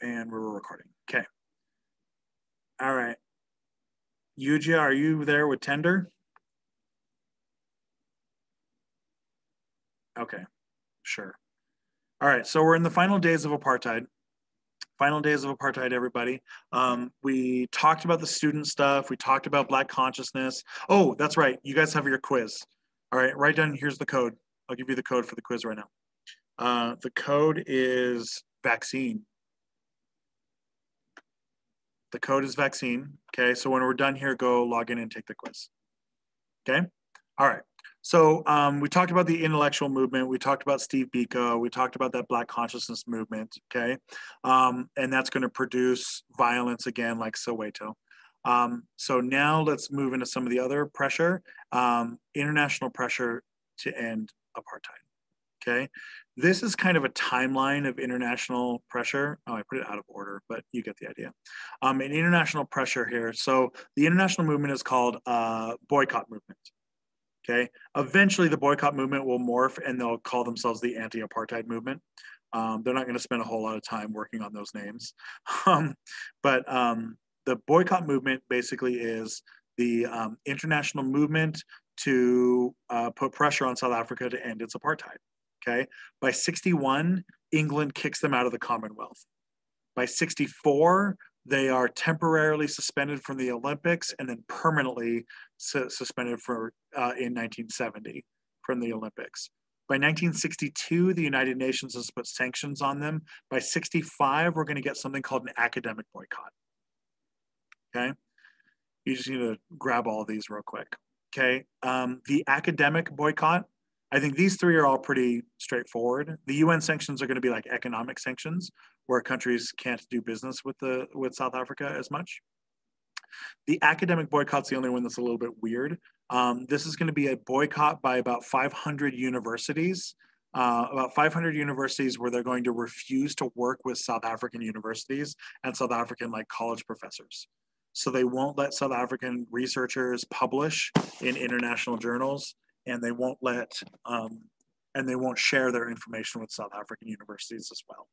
And we're recording. Okay. All right. Yuja, are you there with Tender? Okay, sure. All right, so we're in the final days of apartheid. Final days of apartheid, everybody. We talked about the student stuff. We talked about Black consciousness. Oh, that's right. You guys have your quiz. All right, write down, here's the code. I'll give you the code for the quiz right now. The code is vaccine. The code is vaccine. Okay, so when we're done here, go log in and take the quiz. Okay, all right. So we talked about the intellectual movement. We talked about Steve Biko. We talked about that Black consciousness movement, okay? And that's going to produce violence again, like Soweto. So now let's move into some of the other pressure, international pressure to end apartheid, okay? This is kind of a timeline of international pressure. Oh, I put it out of order, but you get the idea. An international pressure here. So the international movement is called boycott movement. Okay. Eventually, the boycott movement will morph, and they'll call themselves the anti-apartheid movement. They're not going to spend a whole lot of time working on those names, but the boycott movement basically is the international movement to put pressure on South Africa to end its apartheid. Okay. By 61, England kicks them out of the Commonwealth. By 64, they are temporarily suspended from the Olympics and then permanently suspended for in 1970 from the Olympics. By 1962, the United Nations has put sanctions on them. By 65, we're going to get something called an academic boycott. Okay, you just need to grab all of these real quick. Okay, the academic boycott. I think these three are all pretty straightforward. The UN sanctions are going to be like economic sanctions, where countries can't do business with South Africa as much. The academic boycott's the only one that's a little bit weird. This is going to be a boycott by about 500 universities, where they're going to refuse to work with South African universities and South African like college professors. So they won't let South African researchers publish in international journals, and they won't share their information with South African universities as well.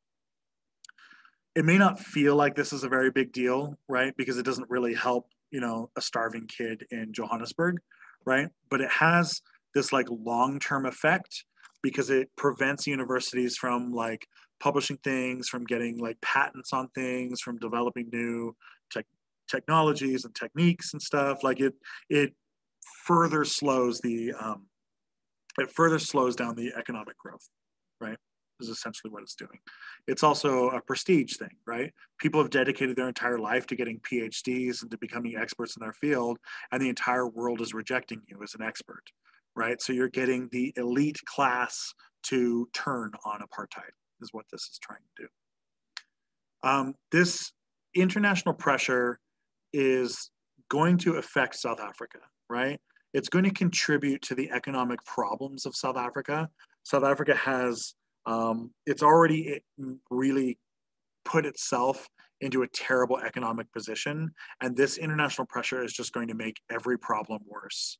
It may not feel like this is a very big deal, right? Because it doesn't really help, a starving kid in Johannesburg, right? But it has this like long-term effect because it prevents universities from like publishing things, from getting like patents on things, from developing new technologies and techniques and stuff. Like it further slows down the economic growth, right? Is essentially what it's doing. It's also a prestige thing, right? People have dedicated their entire life to getting PhDs and to becoming experts in their field, and the entire world is rejecting you as an expert, right? So you're getting the elite class to turn on apartheid is what this is trying to do. This international pressure is going to affect South Africa, right? It's going to contribute to the economic problems of South Africa. South Africa has it's already really put itself into a terrible economic position, and this international pressure is just going to make every problem worse,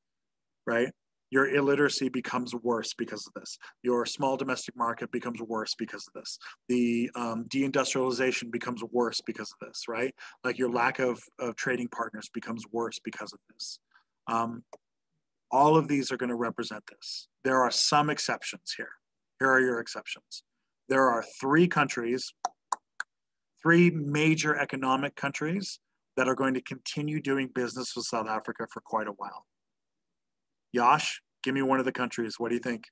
right? Your illiteracy becomes worse because of this. Your small domestic market becomes worse because of this. The deindustrialization becomes worse because of this, right? Like your lack of trading partners becomes worse because of this. All of these are going to represent this. There are some exceptions here. Here are your exceptions. There are three major economic countries that are going to continue doing business with South Africa for quite a while. Yash, give me one of the countries. What do you think?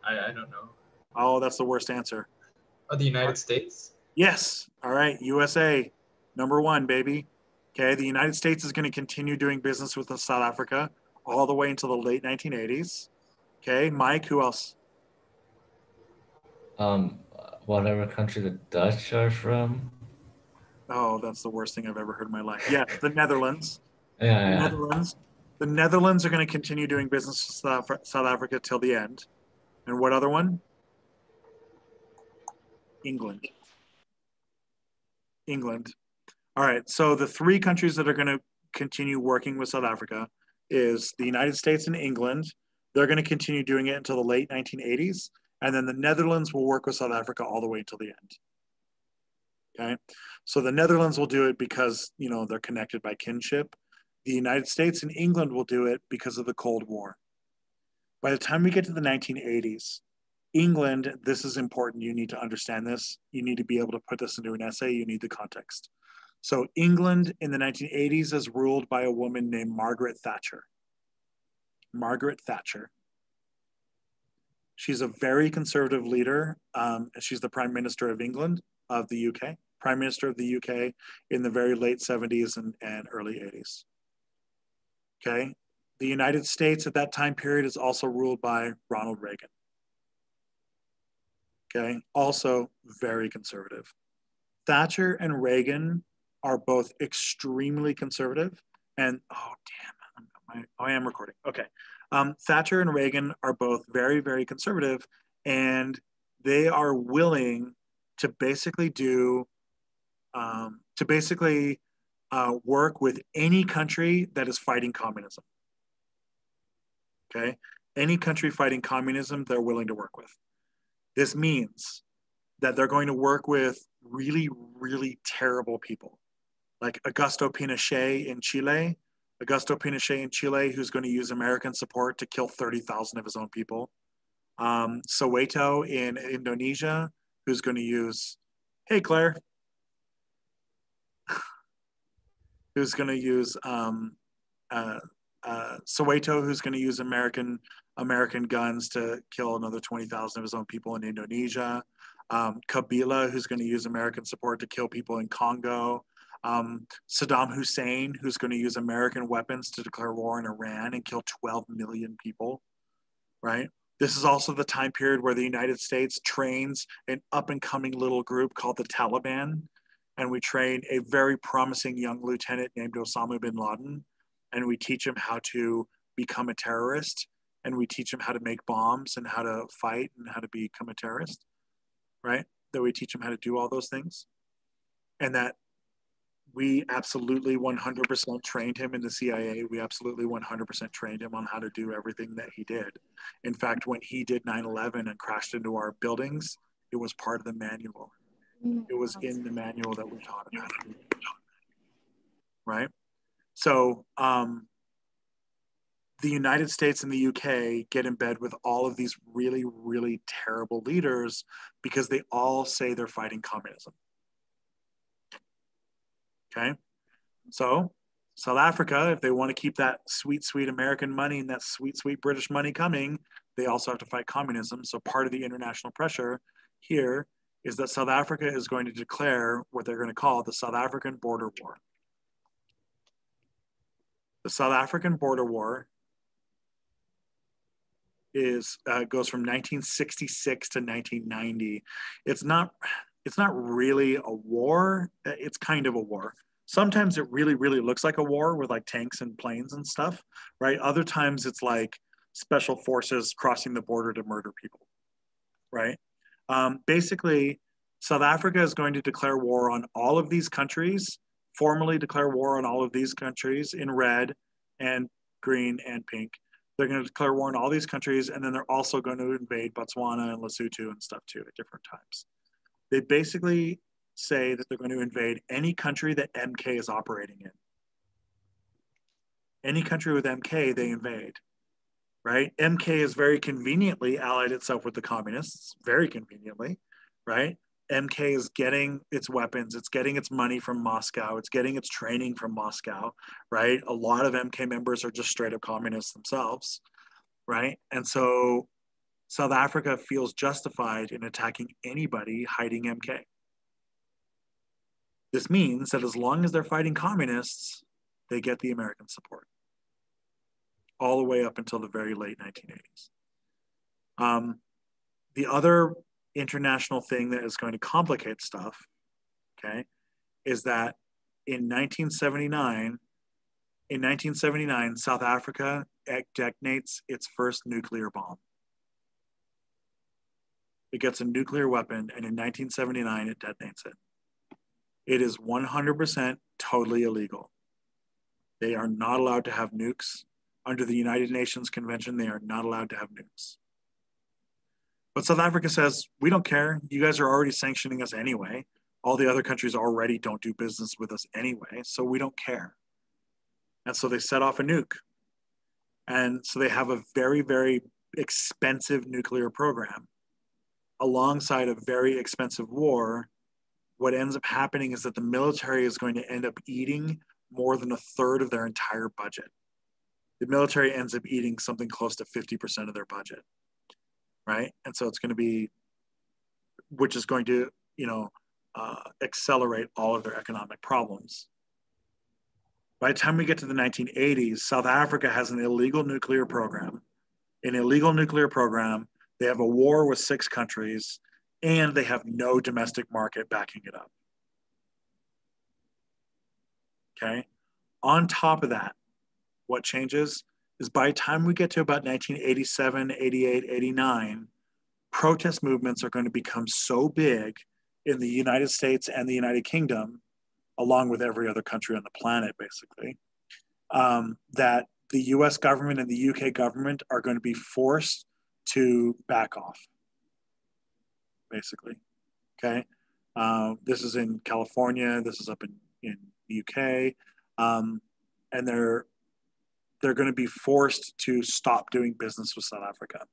I don't know. Oh, that's the worst answer. Oh, the United States? Yes. All right. USA, number one, baby. Okay. The United States is going to continue doing business with South Africa all the way until the late 1980s. Okay. Mike, who else? Whatever country the Dutch are from. Oh, that's the worst thing I've ever heard in my life. Yes, the Netherlands. Yeah. The Netherlands are going to continue doing business with South Africa till the end. And what other one? England. All right. So the three countries that are going to continue working with South Africa is the United States and England. They're going to continue doing it until the late 1980s. And then the Netherlands will work with South Africa all the way till the end. Okay. So the Netherlands will do it because, you know, they're connected by kinship. The United States and England will do it because of the Cold War. By the time we get to the 1980s, England, this is important. You need to understand this. You need to be able to put this into an essay. You need the context. So England in the 1980s is ruled by a woman named Margaret Thatcher. Margaret Thatcher. She's a very conservative leader. She's the Prime Minister of England, of the UK, Prime Minister of the UK in the very late 70s and early 80s. Okay. The United States at that time period is also ruled by Ronald Reagan. Okay. Also very conservative. Thatcher and Reagan are both extremely conservative. And oh, damn, I am recording. Okay. Thatcher and Reagan are both very, very conservative, and they are willing to basically work with any country that is fighting communism. Okay, any country fighting communism, they're willing to work with. This means that they're going to work with really, really terrible people, like Augusto Pinochet in Chile. Augusto Pinochet in Chile, who's going to use American support to kill 30,000 of his own people. Soweto in Indonesia, who's going to use, hey, Claire, who's going to use Soweto, who's going to use American guns to kill another 20,000 of his own people in Indonesia. Kabila, who's going to use American support to kill people in Congo. Saddam Hussein, who's going to use American weapons to declare war in Iran and kill 12 million people, right? This is also the time period where the United States trains an up-and-coming little group called the Taliban, and we train a very promising young lieutenant named Osama bin Laden, and we teach him how to become a terrorist, and we teach him how to make bombs and how to fight and how to become a terrorist, right? That we teach him how to do all those things, and that we absolutely 100% trained him in the CIA. We absolutely 100% trained him on how to do everything that he did. In fact, when he did 9/11 and crashed into our buildings, it was part of the manual. It was in the manual that we taught him how to do it, right? So the United States and the UK get in bed with all of these really, really terrible leaders because they all say they're fighting communism. Okay, so South Africa, if they want to keep that sweet, sweet American money and that sweet, sweet British money coming, they also have to fight communism. So part of the international pressure here is that South Africa is going to declare what they're going to call the South African Border War. The South African Border War goes from 1966 to 1990. It's not really a war. It's kind of a war. Sometimes it really, really looks like a war with like tanks and planes and stuff, right? Other times it's like special forces crossing the border to murder people, right? Basically, South Africa is going to declare war on all of these countries, formally declare war on all of these countries in red and green and pink. They're going to declare war on all these countries, and then they're also going to invade Botswana and Lesotho and stuff too at different times. They basically say that they're going to invade any country that MK is operating in. Any country with MK, they invade, right? MK is very conveniently allied itself with the communists, very conveniently, right? MK is getting its weapons, it's getting its money from Moscow, it's getting its training from Moscow, right? A lot of MK members are just straight up communists themselves, right? And so South Africa feels justified in attacking anybody hiding MK. This means that as long as they're fighting communists, they get the American support all the way up until the very late 1980s. The other international thing that is going to complicate stuff, okay, is that in 1979, South Africa detonates its first nuclear bomb. It gets a nuclear weapon, and in 1979, it detonates it. It is 100% totally illegal. They are not allowed to have nukes. Under the United Nations Convention, they are not allowed to have nukes. But South Africa says, we don't care. You guys are already sanctioning us anyway. All the other countries already don't do business with us anyway, so we don't care. And so they set off a nuke. And so they have a very, very expensive nuclear program alongside a very expensive war. What ends up happening is that the military is going to end up eating more than a third of their entire budget. The military ends up eating something close to 50% of their budget, right? And so it's going to be, which is going to, accelerate all of their economic problems. By the time we get to the 1980s, South Africa has an illegal nuclear program. An illegal nuclear program. They have a war with 6 countries, and they have no domestic market backing it up. Okay. On top of that, what changes is by the time we get to about 1987, 88, 89, protest movements are going to become so big in the United States and the United Kingdom, along with every other country on the planet, basically, that the US government and the UK government are going to be forced to back off, basically. Okay. This is in California. This is up in the UK. And they're going to be forced to stop doing business with South Africa.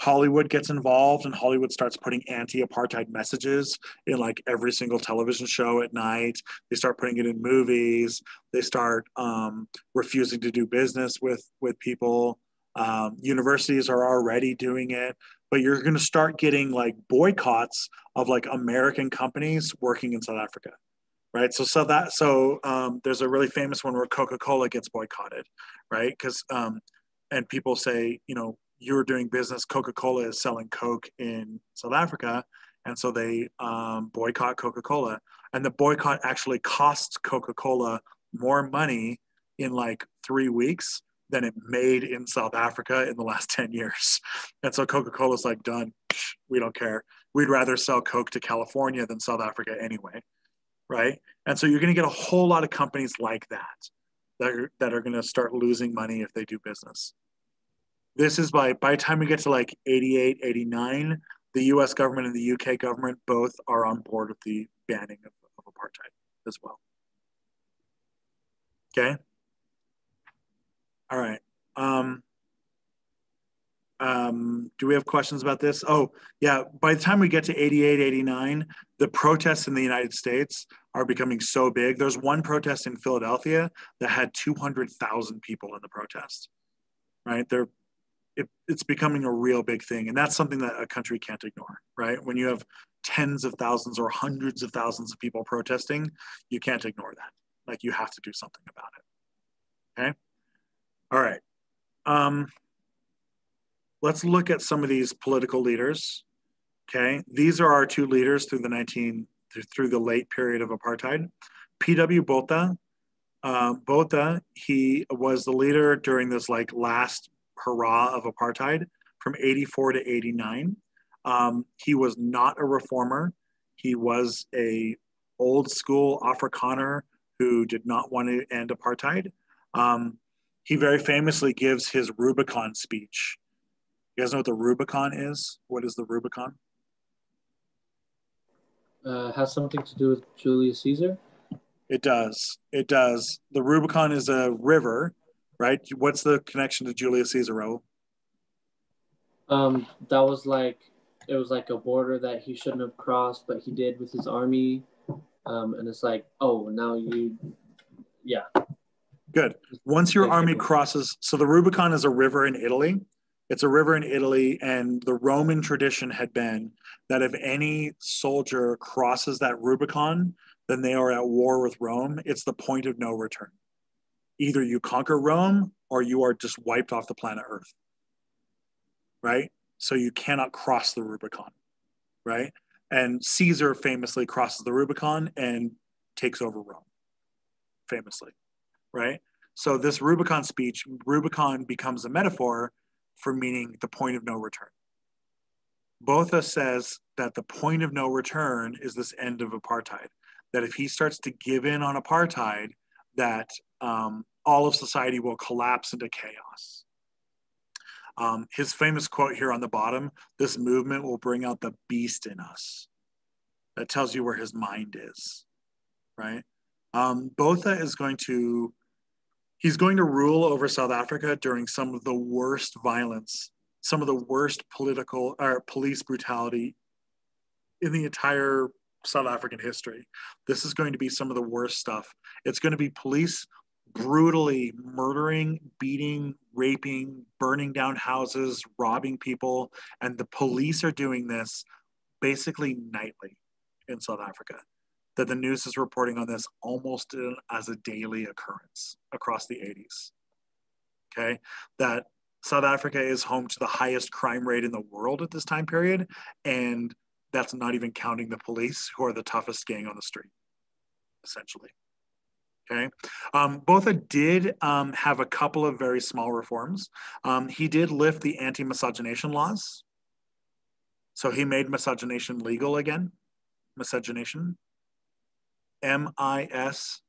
Hollywood gets involved, and Hollywood starts putting anti-apartheid messages in like every single television show at night. They start putting it in movies. They start refusing to do business with people. Universities are already doing it, but you're going to start getting like boycotts of like American companies working in South Africa, right? So there's a really famous one where Coca-Cola gets boycotted, right? Because and people say, you're doing business. Coca-Cola is selling Coke in South Africa, and so they boycott Coca-Cola. And the boycott actually costs Coca-Cola more money in like 3 weeks than it made in South Africa in the last 10 years. And so Coca-Cola's like, done. We don't care. We'd rather sell Coke to California than South Africa anyway, right? And so you're going to get a whole lot of companies like that are going to start losing money if they do business. This is by the time we get to like 88, 89, the US government and the UK government both are on board with the banning of apartheid as well. Okay. All right. Do we have questions about this? Oh, yeah. By the time we get to 88, 89, the protests in the United States are becoming so big. There's one protest in Philadelphia that had 200,000 people in the protest, right? It's becoming a real big thing. And that's something that a country can't ignore, right? When you have tens of thousands or hundreds of thousands of people protesting, you can't ignore that. Like, you have to do something about it. Okay. All right. Let's look at some of these political leaders. Okay. These are our 2 leaders through the late period of apartheid. P.W. Botha. Botha, he was the leader during this like last hurrah of apartheid from 84 to 89. He was not a reformer. He was a old school Afrikaner who did not want to end apartheid. He very famously gives his Rubicon speech. You guys know what the Rubicon is? What is the Rubicon? Has something to do with Julius Caesar? It does. It does. The Rubicon is a river, right? What's the connection to Julius Caesar, Raul? That was like, it was like a border that he shouldn't have crossed, but he did with his army. And it's like, oh, now yeah. Good. Once your army crosses, so the Rubicon is a river in Italy. It's a river in Italy, and the Roman tradition had been that if any soldier crosses that Rubicon, then they are at war with Rome. It's the point of no return. Either you conquer Rome or you are just wiped off the planet Earth, right? So you cannot cross the Rubicon, right? And Caesar famously crosses the Rubicon and takes over Rome, famously, right? So this Rubicon speech, Rubicon becomes a metaphor for meaning the point of no return. Botha says that the point of no return is this end of apartheid, that if he starts to give in on apartheid, that all of society will collapse into chaos. His famous quote here on the bottom, "This movement will bring out the beast in us." That tells you where his mind is, right? Botha is he's going to rule over South Africa during some of the worst violence, some of the worst political or police brutality in the entire South African history. This is going to be some of the worst stuff. It's going to be police brutally murdering, beating, raping, burning down houses, robbing people. And the police are doing this basically nightly in South Africa. That the news is reporting on this almost as a daily occurrence across the 80s. Okay, that South Africa is home to the highest crime rate in the world at this time period, and that's not even counting the police, who are the toughest gang on the street, essentially. Okay, Botha did have a couple of very small reforms. He did lift the anti-miscegenation laws, so he made miscegenation legal again. Miscegenation. Miscegenation.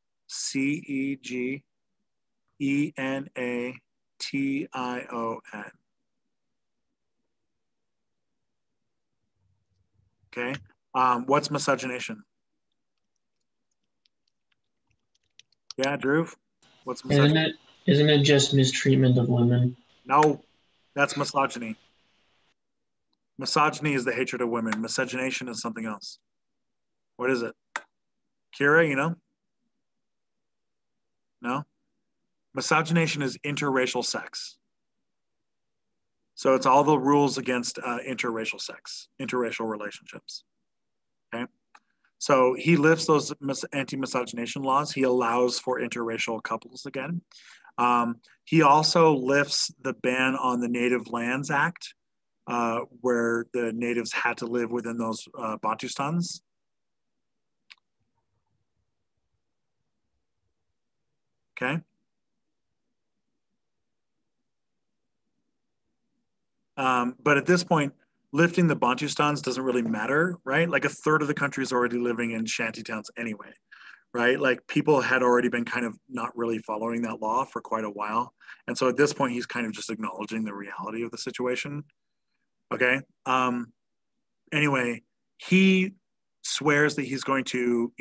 Okay. What's miscegenation? Yeah, Drew. What's miscegenation? Isn't it just mistreatment of women? No, that's misogyny. Misogyny is the hatred of women. Miscegenation is something else. What is it? Kira, you know? No? Miscegenation is interracial sex. So it's all the rules against interracial sex, interracial relationships. Okay? So he lifts those anti-miscegenation laws. He allows for interracial couples again. He also lifts the ban on the Native Lands Act, where the natives had to live within those Bantustans. Okay. But at this point, lifting the Bantustans doesn't really matter, right? Like a third of the country is already living in shanty towns anyway, right? Like people had already been kind of not really following that law for quite a while. And so at this point, he's kind of just acknowledging the reality of the situation. Okay. Anyway, he swears that he's going to,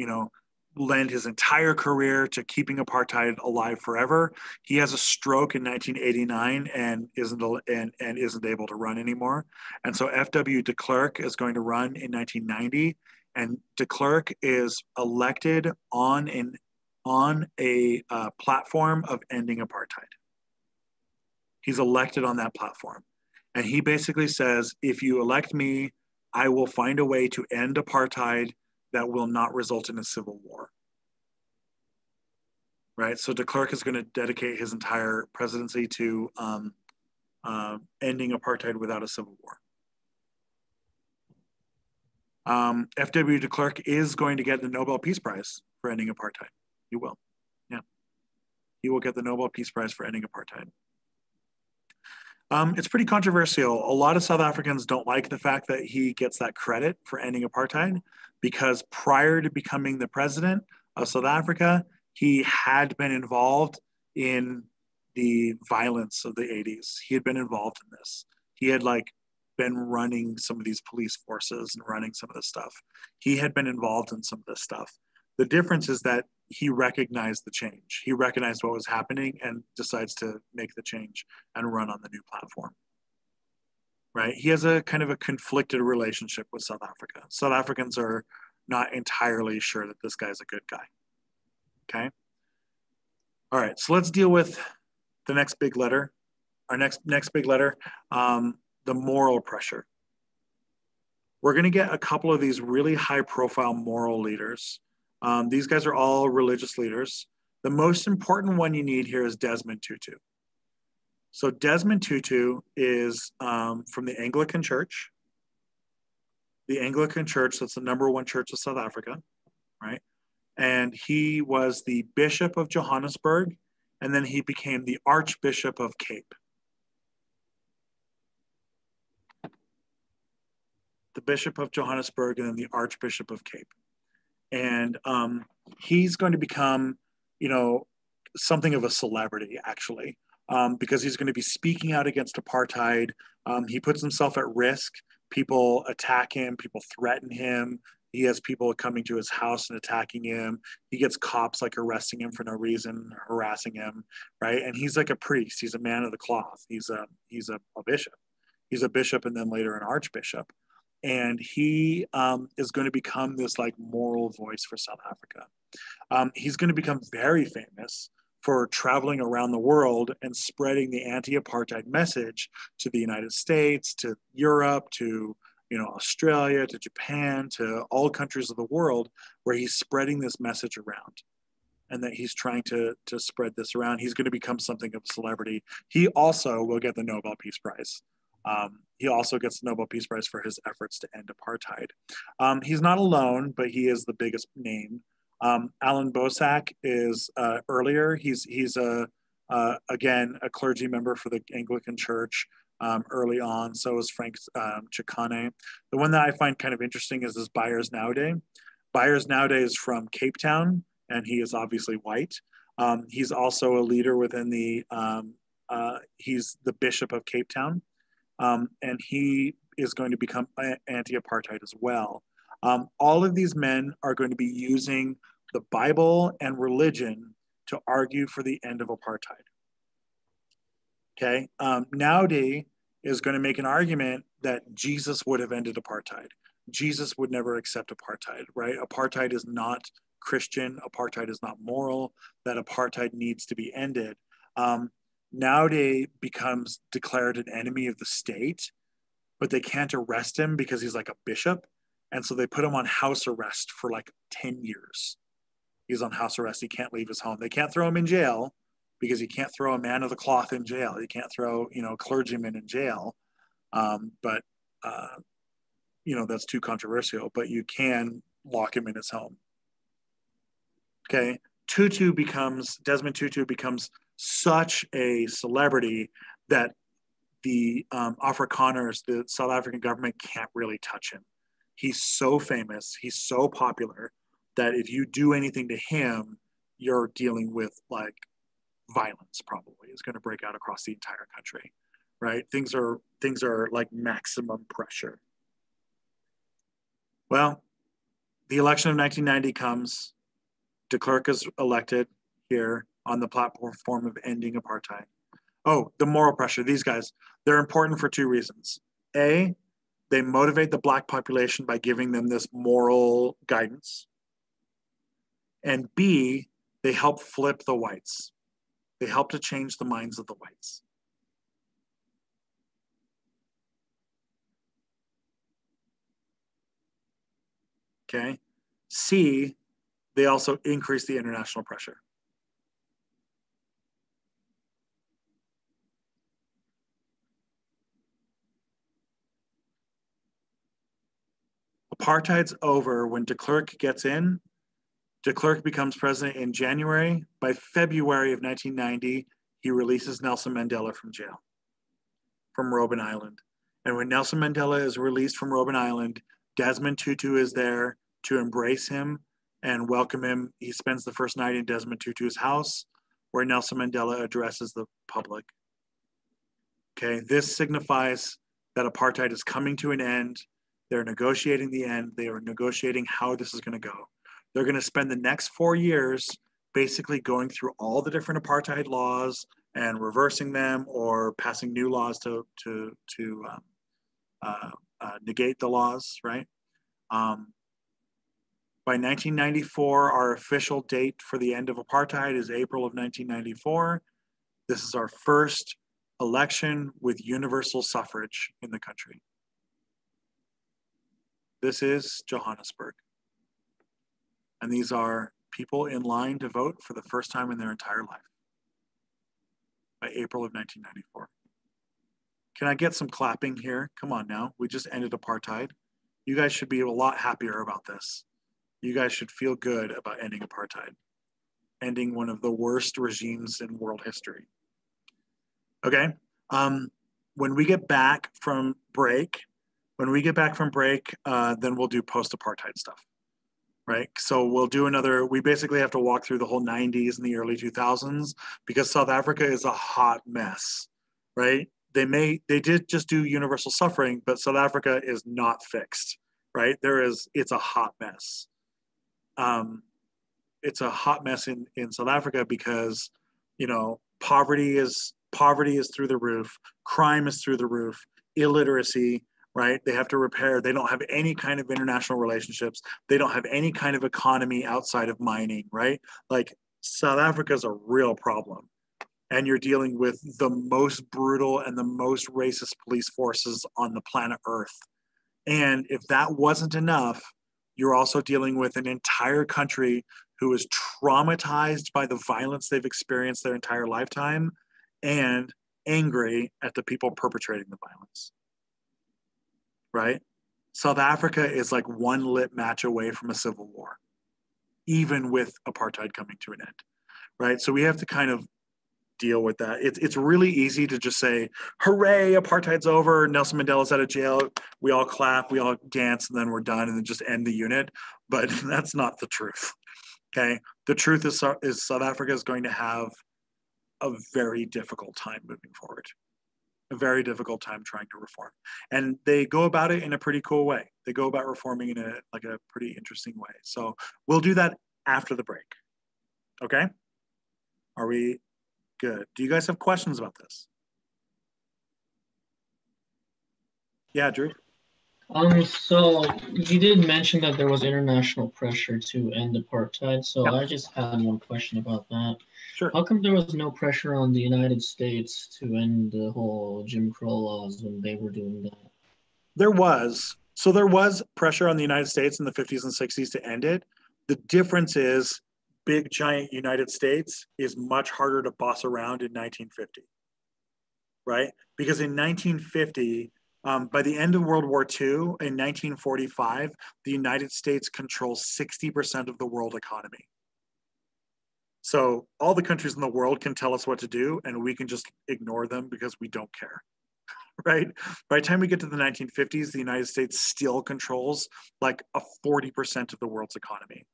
lend his entire career to keeping apartheid alive forever. He has a stroke in 1989 and isn't able to run anymore. And so F.W. de Klerk is going to run in 1990, and de Klerk is elected on a platform of ending apartheid. He's elected on that platform. And he basically says, if you elect me, I will find a way to end apartheid that will not result in a civil war. Right? So de Klerk is going to dedicate his entire presidency to ending apartheid without a civil war. F.W. de Klerk is going to get the Nobel Peace Prize for ending apartheid. He will. Yeah. He will get the Nobel Peace Prize for ending apartheid. It's pretty controversial. A lot of South Africans don't like the fact that he gets that credit for ending apartheid, because prior to becoming the president of South Africa, he had been involved in the violence of the 80s. He had been involved in this. He had been running some of these police forces and running some of this stuff. He had been involved in some of this stuff. The difference is that he recognized the change. He recognized what was happening and decides to make the change and run on the new platform. Right? He has a kind of a conflicted relationship with South Africa. South Africans are not entirely sure that this guy's a good guy. Okay? All right, so let's deal with the next big letter. Our next big letter, the moral pressure. We're going to get a couple of these really high-profile moral leaders. These guys are all religious leaders. The most important one you need here is Desmond Tutu. So Desmond Tutu is from the Anglican Church. The Anglican Church, that's the #1 church of South Africa, right? And he was the Bishop of Johannesburg, and then he became the Archbishop of Cape. The Bishop of Johannesburg and then the Archbishop of Cape. And he's going to become, something of a celebrity, actually. because he's going to be speaking out against apartheid. He puts himself at risk. People attack him. People threaten him. He has people coming to his house and attacking him. He gets cops like arresting him for no reason, harassing him, right? And he's like a priest. He's a man of the cloth. He's a bishop. He's a bishop and then later an archbishop. And he is going to become this like moral voice for South Africa. He's going to become very famous for traveling around the world and spreading the anti-apartheid message to the United States, to Europe, to Australia, to Japan, to all countries of the world, where he's spreading this message around, and that he's trying to spread this around. He's going to become something of a celebrity. He also will get the Nobel Peace Prize. He also gets the Nobel Peace Prize for his efforts to end apartheid. He's not alone, but he is the biggest name. Alan Bosak is earlier. He's again a clergy member for the Anglican Church early on. So is Frank Chikane. The one that I find kind of interesting is this Byers Nowday. Byers Nowday is from Cape Town, and he is obviously white. He's also a leader within the. He's the Bishop of Cape Town, and he is going to become anti-apartheid as well. All of these men are going to be using the Bible and religion to argue for the end of apartheid. Okay, Naudi is going to make an argument that Jesus would have ended apartheid. Jesus would never accept apartheid, right? Apartheid is not Christian. Apartheid is not moral. That apartheid needs to be ended. Naudi becomes declared an enemy of the state, but they can't arrest him because he's like a bishop. And so they put him on house arrest for like 10 years. He's on house arrest. He can't leave his home. They can't throw him in jail because you can't throw a man of the cloth in jail. You can't throw, clergymen in jail. But that's too controversial, but you can lock him in his home. Okay. Desmond Tutu becomes such a celebrity that the Afrikaners, the South African government, can't really touch him. He's so famous, he's so popular that if you do anything to him, you're dealing with like violence. Probably is going to break out across the entire country, right? Things are like maximum pressure. Well, the election of 1990 comes. De Klerk is elected here on the platform of ending apartheid. Oh, the moral pressure. These guys, they're important for two reasons. A, they motivate the Black population by giving them this moral guidance. And B, they help flip the whites. They help to change the minds of the whites. Okay. C, they also increase the international pressure. Apartheid's over when de Klerk gets in. De Klerk becomes president in January. By February of 1990, he releases Nelson Mandela from jail, from Robben Island. And when Nelson Mandela is released from Robben Island, Desmond Tutu is there to embrace him and welcome him. He spends the first night in Desmond Tutu's house, where Nelson Mandela addresses the public. Okay, this signifies that apartheid is coming to an end. They're negotiating the end. They are negotiating how this is going to go. They're going to spend the next 4 years basically going through all the different apartheid laws and reversing them or passing new laws to negate the laws, right? By 1994, our official date for the end of apartheid is April of 1994. This is our first election with universal suffrage in the country. This is Johannesburg. And these are people in line to vote for the first time in their entire life by April of 1994. Can I get some clapping here? Come on now. We just ended apartheid. You guys should be a lot happier about this. You guys should feel good about ending apartheid, ending one of the worst regimes in world history. Okay. When we get back from break, then we'll do post-apartheid stuff. right? So we'll do another, we basically have to walk through the whole 90s and the early 2000s because South Africa is a hot mess, right? They did just do universal suffering, but South Africa is not fixed, right? It's a hot mess. It's a hot mess in South Africa because, you know, poverty is through the roof, crime is through the roof, illiteracy, right? They have to repair. They don't have any kind of international relationships. They don't have any kind of economy outside of mining, right? Like South Africa is a real problem. And you're dealing with the most brutal and the most racist police forces on the planet Earth. And if that wasn't enough, you're also dealing with an entire country who is traumatized by the violence they've experienced their entire lifetime and angry at the people perpetrating the violence. Right? South Africa is like one lit match away from a civil war, even with apartheid coming to an end. Right? So we have to kind of deal with that. It's really easy to just say, hooray, apartheid's over, Nelson Mandela's out of jail, we all clap, we all dance, and then we're done, and then just end the unit. But that's not the truth. Okay? The truth is South Africa is going to have a very difficult time moving forward. A very difficult time trying to reform. And they go about it in a pretty cool way. They go about reforming in a pretty interesting way. So we'll do that after the break. Okay? Are we good? Do you guys have questions about this? Yeah, Drew? So you did mention that there was international pressure to end apartheid. So Yep. I just had one question about that. Sure. How come there was no pressure on the United States to end the whole Jim Crow laws when they were doing that? There was. So there was pressure on the United States in the 50s and 60s to end it. The difference is big, giant United States is much harder to boss around in 1950, right? Because in 1950, by the end of World War II, in 1945, the United States controls 60% of the world economy. So all the countries in the world can tell us what to do, and we can just ignore them because we don't care, right? By the time we get to the 1950s, the United States still controls like a 40% of the world's economy.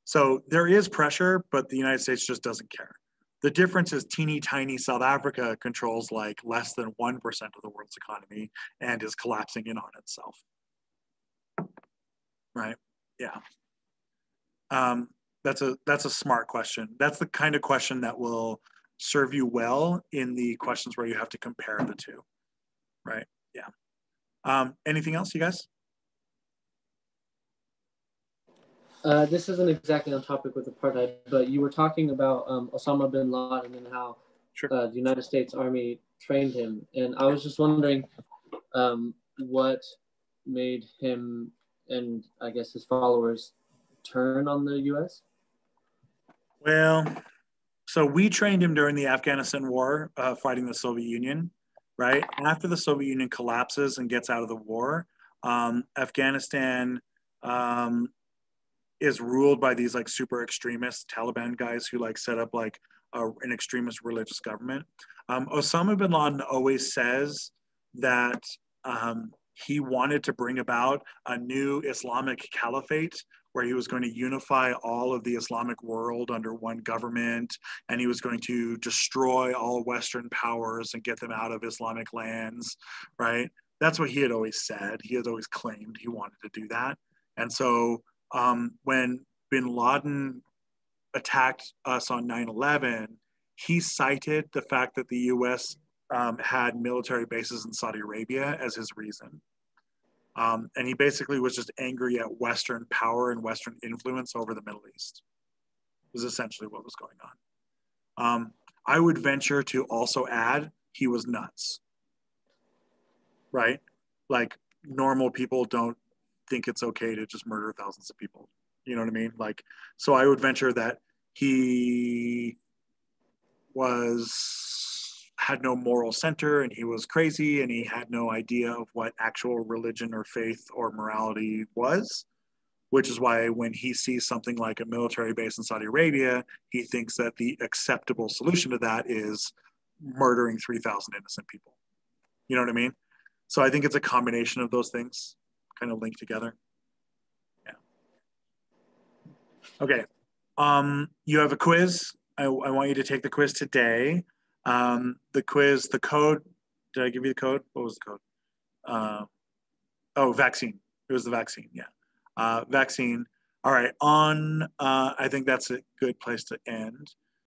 So there is pressure, but the United States just doesn't care. The difference is teeny tiny South Africa controls like less than 1% of the world's economy and is collapsing in on itself. Right? Yeah. That's a smart question. That's the kind of question that will serve you well in the questions where you have to compare the two. Right? Yeah. Anything else, you guys? This isn't exactly on topic with apartheid, but you were talking about Osama bin Laden and how Sure. The United States Army trained him. And I was just wondering what made him and I guess his followers turn on the U.S.? Well, so we trained him during the Afghanistan war, fighting the Soviet Union, right? After the Soviet Union collapses and gets out of the war, Afghanistan is ruled by these like super extremist Taliban guys who like set up like an extremist religious government. Osama bin Laden always says that he wanted to bring about a new Islamic caliphate where he was going to unify all of the Islamic world under one government, and he was going to destroy all Western powers and get them out of Islamic lands, right? That's what he had always said. He had always claimed he wanted to do that. And so when bin Laden attacked us on 9/11, he cited the fact that the U.S. Had military bases in Saudi Arabia as his reason. And he basically was just angry at Western power and Western influence over the Middle East, was essentially what was going on. I would venture to also add he was nuts, right? Like normal people don't think it's okay to just murder thousands of people. You know what I mean? Like, so I would venture that he had no moral center and he was crazy and he had no idea of what actual religion or faith or morality was, which is why when he sees something like a military base in Saudi Arabia, he thinks that the acceptable solution to that is murdering 3,000 innocent people. You know what I mean? So I think it's a combination of those things kind of linked together. Yeah. Okay. You have a quiz. I want you to take the quiz today. The quiz, the code. Did I give you the code? What was the code? Oh, vaccine. It was the vaccine. Yeah. Vaccine. All right. I think that's a good place to end.